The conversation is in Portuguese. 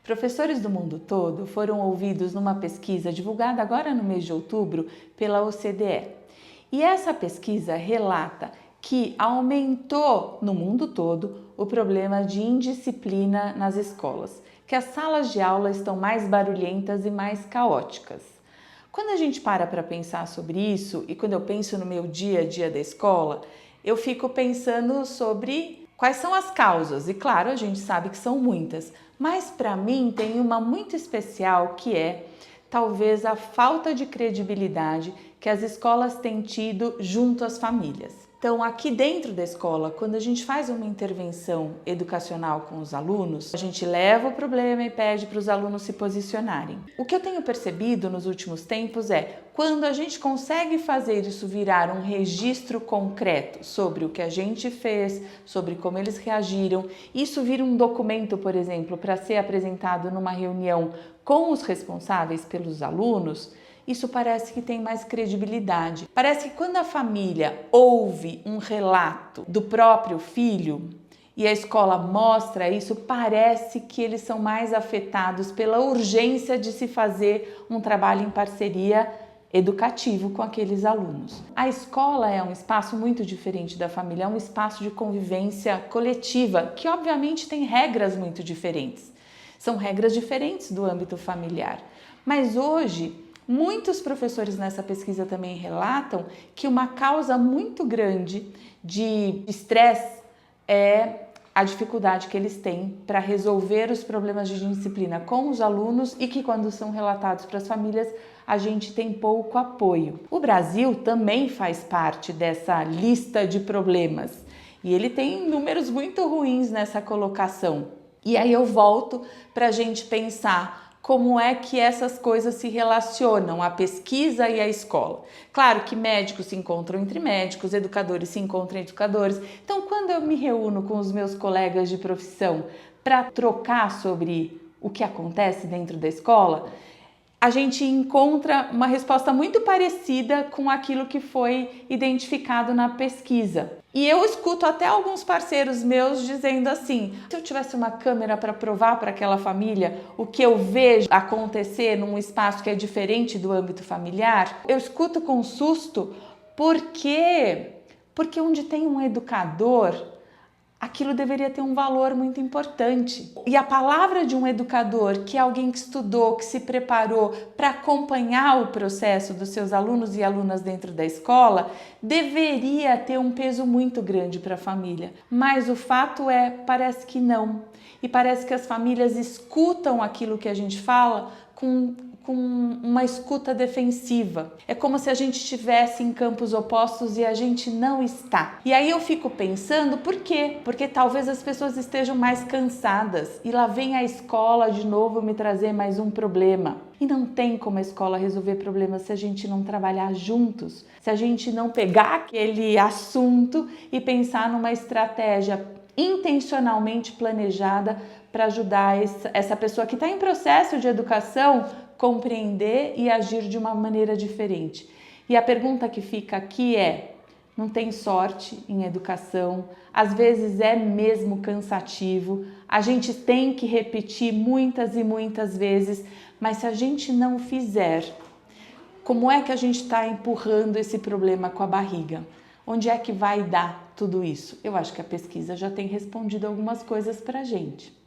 Professores do mundo todo foram ouvidos numa pesquisa divulgada agora no mês de outubro pela OCDE. E essa pesquisa relata que aumentou no mundo todo o problema de indisciplina nas escolas, que as salas de aula estão mais barulhentas e mais caóticas. Quando a gente para pensar sobre isso, e quando eu penso no meu dia a dia da escola, eu fico pensando sobre quais são as causas, e claro, a gente sabe que são muitas, mas para mim tem uma muito especial que é talvez a falta de credibilidade que as escolas têm tido junto às famílias. Então, aqui dentro da escola, quando a gente faz uma intervenção educacional com os alunos, a gente leva o problema e pede para os alunos se posicionarem. O que eu tenho percebido nos últimos tempos é, quando a gente consegue fazer isso virar um registro concreto sobre o que a gente fez, sobre como eles reagiram, isso vira um documento, por exemplo, para ser apresentado numa reunião com os responsáveis pelos alunos, isso parece que tem mais credibilidade. Parece que quando a família ouve um relato do próprio filho e a escola mostra isso, parece que eles são mais afetados pela urgência de se fazer um trabalho em parceria educativo com aqueles alunos. A escola é um espaço muito diferente da família, é um espaço de convivência coletiva, que obviamente tem regras muito diferentes. São regras diferentes do âmbito familiar. Mas hoje, muitos professores nessa pesquisa também relatam que uma causa muito grande de estresse é a dificuldade que eles têm para resolver os problemas de disciplina com os alunos e que quando são relatados para as famílias, a gente tem pouco apoio. O Brasil também faz parte dessa lista de problemas e ele tem números muito ruins nessa colocação. E aí eu volto para a gente pensar como é que essas coisas se relacionam, a pesquisa e a escola. Claro que médicos se encontram entre médicos, educadores se encontram entre educadores. Então, quando eu me reúno com os meus colegas de profissão para trocar sobre o que acontece dentro da escola, a gente encontra uma resposta muito parecida com aquilo que foi identificado na pesquisa. E eu escuto até alguns parceiros meus dizendo assim, se eu tivesse uma câmera para provar para aquela família o que eu vejo acontecer num espaço que é diferente do âmbito familiar, eu escuto com susto porque onde tem um educador, aquilo deveria ter um valor muito importante. E a palavra de um educador, que é alguém que estudou, que se preparou para acompanhar o processo dos seus alunos e alunas dentro da escola, deveria ter um peso muito grande para a família. Mas o fato é, parece que não. E parece que as famílias escutam aquilo que a gente fala com uma escuta defensiva. É como se a gente estivesse em campos opostos e a gente não está. E aí eu fico pensando, por quê? Porque talvez as pessoas estejam mais cansadas e lá vem a escola de novo me trazer mais um problema. E não tem como a escola resolver problemas se a gente não trabalhar juntos, se a gente não pegar aquele assunto e pensar numa estratégia intencionalmente planejada para ajudar essa pessoa que está em processo de educação compreender e agir de uma maneira diferente. E a pergunta que fica aqui é, não tem sorte em educação, às vezes é mesmo cansativo, a gente tem que repetir muitas e muitas vezes, mas se a gente não fizer, como é que a gente está empurrando esse problema com a barriga? Onde é que vai dar tudo isso? Eu acho que a pesquisa já tem respondido algumas coisas para a gente.